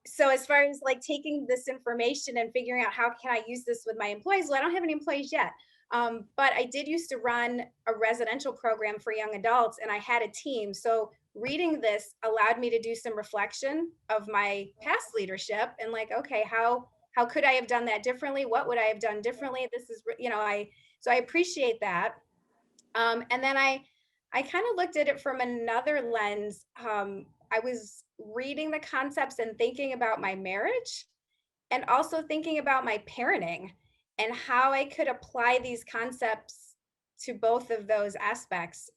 So as far as like taking this information and figuring out how can I use this with my employees, well, I don't have any employees yet. But I did used to run a residential program for young adults, and I had a team. So reading this allowed me to do some reflection of my past leadership and like, okay, how could I have done that differently? What would I have done differently? This is, so I appreciate that. And then I kind of looked at it from another lens. I was reading the concepts and thinking about my marriage, and also thinking about my parenting, and how I could apply these concepts to both of those aspects.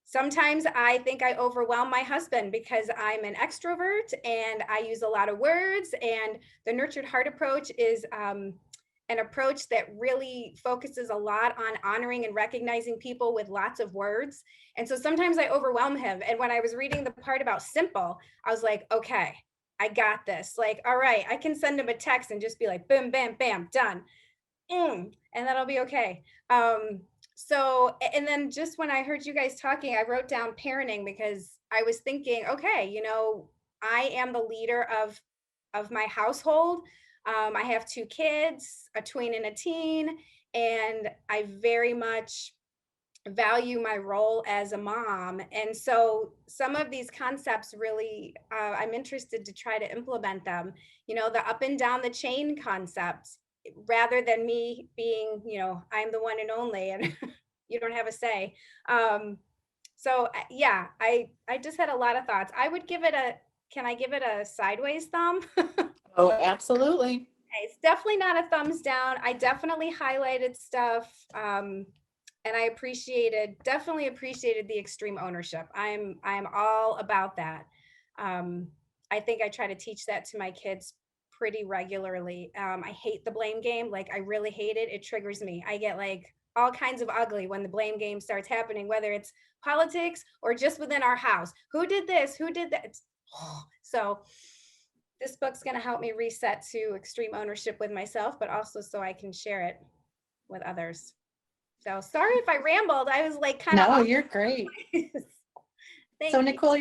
Sometimes I think I overwhelm my husband because I'm an extrovert and I use a lot of words, and the nurtured heart approach is an approach that really focuses a lot on honoring and recognizing people with lots of words. And so sometimes I overwhelm him. And when I was reading the part about simple, I was like, okay, I got this. Like, all right, I can send him a text and just be like, boom, bam, bam, done. And that'll be okay. So, and then just when I heard you guys talking, I wrote down parenting, because I was thinking, okay, I am the leader of my household. I have 2 kids, a tween and a teen, and I very much value my role as a mom. And so some of these concepts really, I'm interested to try to implement them, the up and down the chain concepts, rather than me being, I'm the one and only, and you don't have a say. So yeah, I just had a lot of thoughts. I would give it can I give it a sideways thumb? Oh, absolutely. It's definitely not a thumbs down. I definitely highlighted stuff. And I definitely appreciated the extreme ownership. I'm all about that. I think I try to teach that to my kids pretty regularly. I hate the blame game. Like, I really hate it. It triggers me. I get like all kinds of ugly when the blame game starts happening, whether it's politics or just within our house. Who did this? Who did that? So this book's going to help me reset to extreme ownership with myself, but also so I can share it with others. So sorry if I rambled. I was like kind of. No, you're great. So Nicole,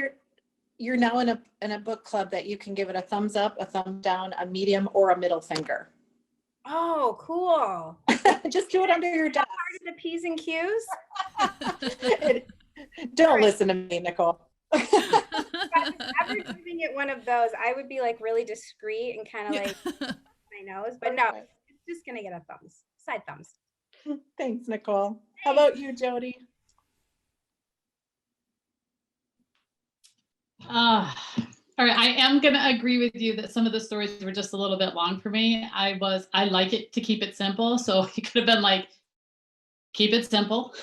you're now in a book club that you can give it a thumbs up, a thumbs down, a medium, or a middle finger. Oh, cool. Just do it under your desk. Part of the P's and Q's. Don't listen to me, Nicole. If I was ever giving it one of those, I would be like really discreet and kind of like my nose, but no, it's just gonna get a thumbs, side thumbs. Thanks, Nicole. How about you, Jody? All right, I am going to agree with you that some of the stories were just a little bit long for me. I like it to keep it simple. So it could have been like, keep it simple,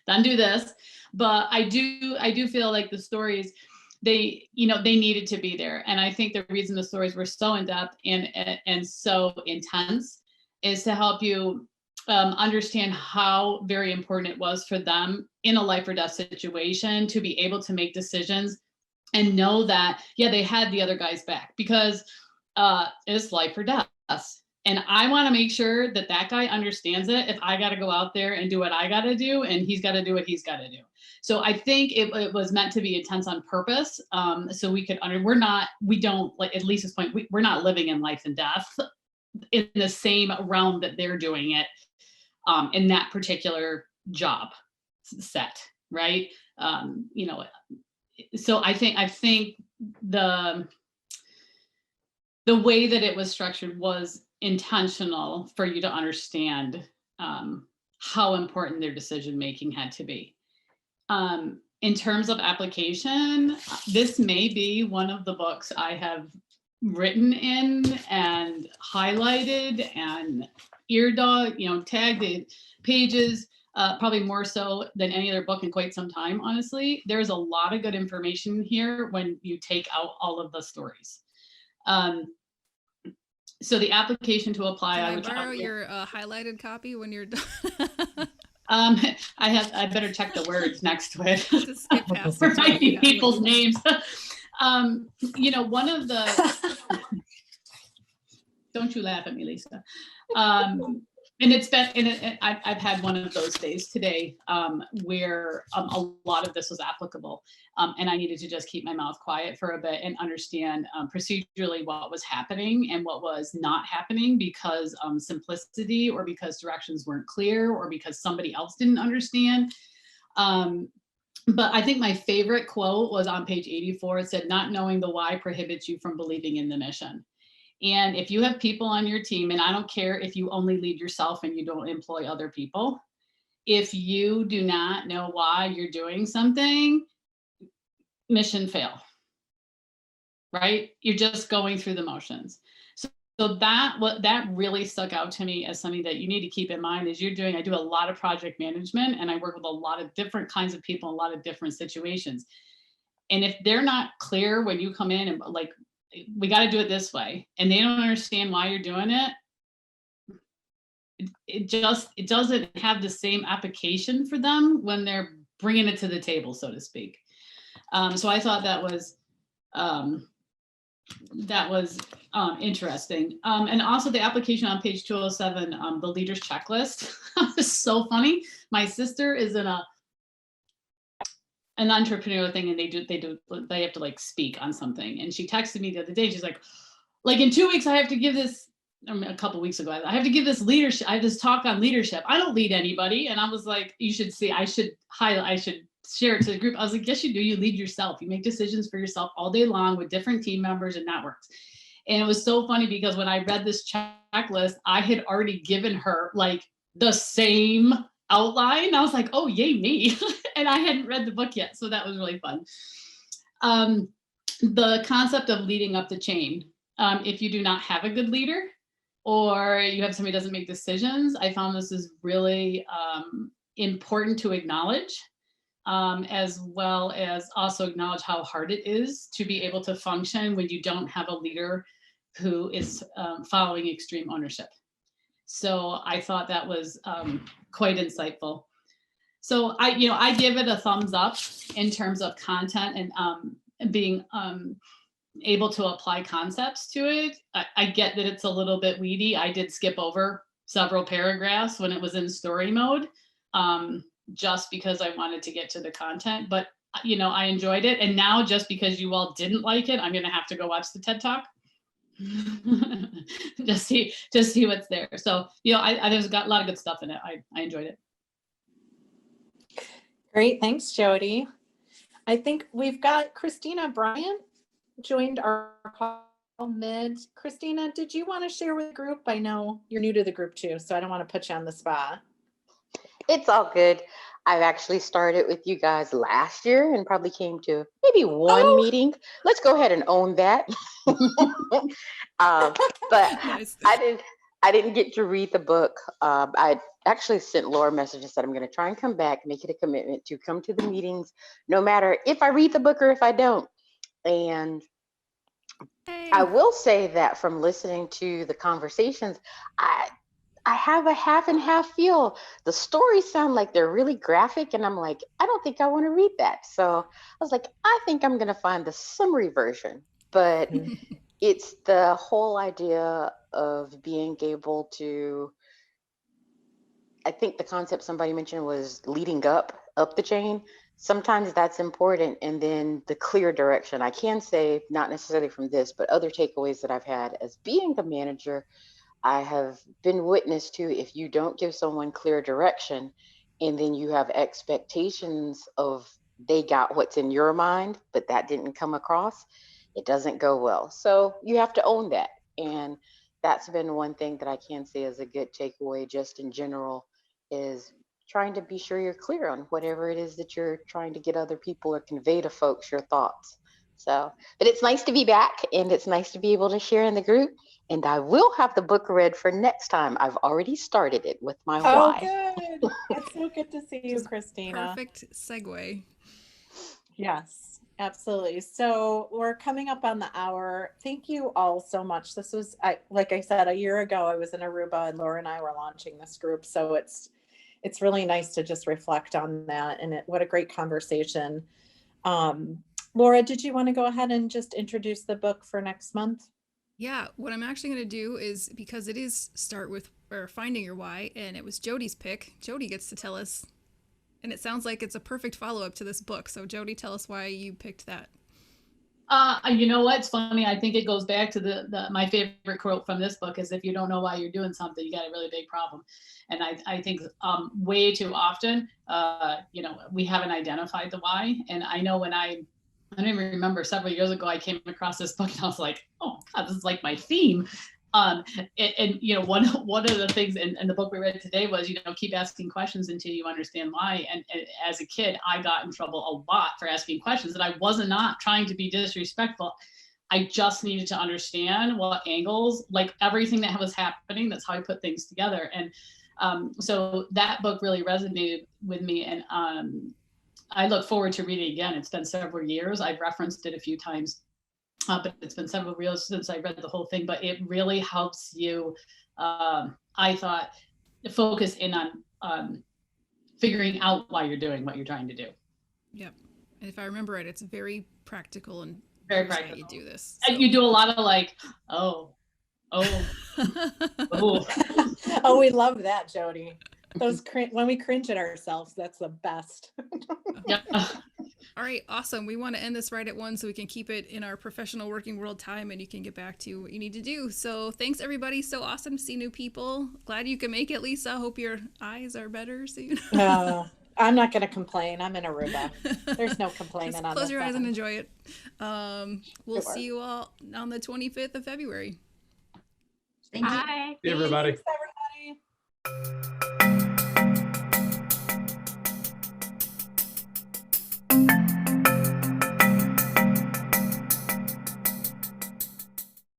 don't do this. But I do feel like the stories, they needed to be there. And I think the reason the stories were so in depth and so intense is to help you understand how very important it was for them in a life or death situation to be able to make decisions and know that, yeah, they had the other guy's back, because it's life or death. And I want to make sure that that guy understands it if I got to go out there and do what I got to do, and he's got to do what he's got to do. So I think it was meant to be intense on purpose. So we could, we don't, like, at Lisa's point, we're not living in life and death in the same realm that they're doing it in that particular job set, right? You know, so I think the way that it was structured was intentional for you to understand how important their decision making had to be. In terms of application, this may be one of the books I have written in and highlighted and tagged the pages, probably more so than any other book in quite some time, honestly. There's a lot of good information here when you take out all of the stories. So the application to apply, Can I borrow your highlighted copy when you're done? I better check the words next to it Just skip past for it. writing people's names. You know, one of the, don't you laugh at me, Lisa. And it's been, and I've had one of those days today where a lot of this was applicable, and I needed to just keep my mouth quiet for a bit and understand procedurally what was happening and what was not happening, because simplicity, or because directions weren't clear, or because somebody else didn't understand. But I think my favorite quote was on page 84. It said, "Not knowing the why prohibits you from believing in the mission." And if you have people on your team, and I don't care if you only lead yourself and you don't employ other people, if you do not know why you're doing something, mission fail, right? You're just going through the motions. So that really stuck out to me as something that you need to keep in mind as you're doing. I do a lot of project management, and I work with a lot of different kinds of people, in a lot of different situations. And if they're not clear when you come in and like, we got to do it this way, and they don't understand why you're doing it, it doesn't have the same application for them when they're bringing it to the table, so to speak. So I thought that was interesting. And also the application on page 207, the leader's checklist. It's so funny. My sister is in an entrepreneurial thing, and they have to like speak on something. And she texted me the other day. She's like in 2 weeks, I have to give this, a couple weeks ago, I have to give this leadership. I have this talk on leadership. I don't lead anybody. And I was like, you should see, I should share it to the group. I was like, yes, you do. You lead yourself. You make decisions for yourself all day long with different team members and networks. And it was so funny because when I read this checklist, I had already given her like the same outline. I was like, oh, yay, me. And I hadn't read the book yet. So that was really fun. The concept of leading up the chain. If you do not have a good leader, or you have somebody who doesn't make decisions, I found this is really important to acknowledge, as well as also acknowledge how hard it is to be able to function when you don't have a leader who is following extreme ownership. So I thought that was quite insightful. So I give it a thumbs up in terms of content and being able to apply concepts to it. I get that it's a little bit weedy. I did skip over several paragraphs when it was in story mode, just because I wanted to get to the content, but I enjoyed it. And now, just because you all didn't like it, I'm going to have to go watch the TED Talk. just see what's there. So, there's got a lot of good stuff in it. I enjoyed it. Great. Thanks, Jody. I think we've got Christina Bryant joined our call mid. Christina, did you want to share with the group? I know you're new to the group too, so I don't want to put you on the spot. It's all good. I've actually started with you guys last year and probably came to maybe one meeting. Let's go ahead and own that. But nice. I didn't get to read the book. I actually sent Laura a message and said, I'm going to try and come back, make it a commitment to come to the meetings, no matter if I read the book or if I don't. And I will say that from listening to the conversations, I have a half and half feel. The stories sound like they're really graphic, and I'm like, I don't think I want to read that. So I was like, I think I'm going to find the summary version. But it's the whole idea of being able to, I think the concept somebody mentioned was leading up the chain. Sometimes that's important. And then the clear direction. I can say, not necessarily from this, but other takeaways that I've had as being the manager, I have been witness to, if you don't give someone clear direction and then you have expectations of they got what's in your mind, but that didn't come across, it doesn't go well. So you have to own that. And that's been one thing that I can say is a good takeaway just in general, is trying to be sure you're clear on whatever it is that you're trying to get other people or convey to folks your thoughts. So, but it's nice to be back, and it's nice to be able to share in the group. And I will have the book read for next time. I've already started it with my Oh, why. good. It's so good to see you, Christina. Perfect segue. Yes, absolutely. So we're coming up on the hour. Thank you all so much. This was, like I said, a year ago, I was in Aruba and Laura and I were launching this group. So it's really nice to just reflect on that. And what a great conversation. Laura, did you want to go ahead and just introduce the book for next month? Yeah, what I'm actually going to do is, because it is start with or finding your why, and it was Jody's pick. Jody gets to tell us, and it sounds like it's a perfect follow-up to this book. So Jody, tell us why you picked that. You know what? It's funny. I think it goes back to my favorite quote from this book is, if you don't know why you're doing something, you got a really big problem. And I think way too often, we haven't identified the why. And I know when I don't even remember, several years ago, I came across this book and I was like, oh God, this is like my theme. And one of the things in the book we read today was, keep asking questions until you understand why. And as a kid, I got in trouble a lot for asking questions, and I was not trying to be disrespectful. I just needed to understand what angles, like everything that was happening. That's how I put things together. And so that book really resonated with me. And I look forward to reading it again. It's been several years. I've referenced it a few times, but it's been several years since I read the whole thing. But it really helps you, I thought, focus in on figuring out why you're doing what you're trying to do. Yep. And if I remember right, it's very practical and very practical. You do this. So. And you do a lot of like, oh. Oh, we love that, Jody. When we cringe at ourselves, that's the best. Yep. All right, awesome. We want to end this right at 1 so we can keep it in our professional working world time and you can get back to what you need to do. So thanks, everybody. So awesome to see new people. Glad you can make it, Lisa. Hope your eyes are better soon. No, I'm not going to complain. I'm in Aruba. There's no complaining Just on this. close your eyes and enjoy it. We'll Sure. see you all on the 25th of February. Thank you. Bye. Hey, everybody. Thanks, everybody.